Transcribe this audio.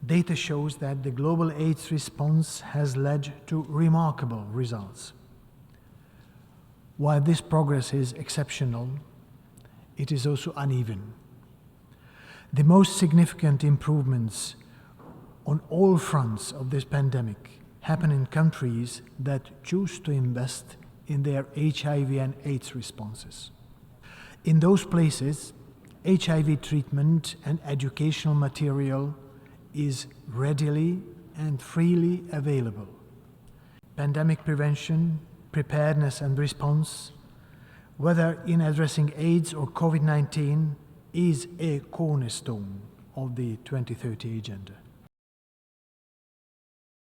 Data shows that the global AIDS response has led to remarkable results. While this progress is exceptional, it is also uneven. The most significant improvements on all fronts of this pandemic happen in countries that choose to invest in their HIV and AIDS responses. In those places, HIV treatment and educational material is readily and freely available. Pandemic prevention, preparedness and response, whether in addressing AIDS or COVID-19, is a cornerstone of the 2030 Agenda.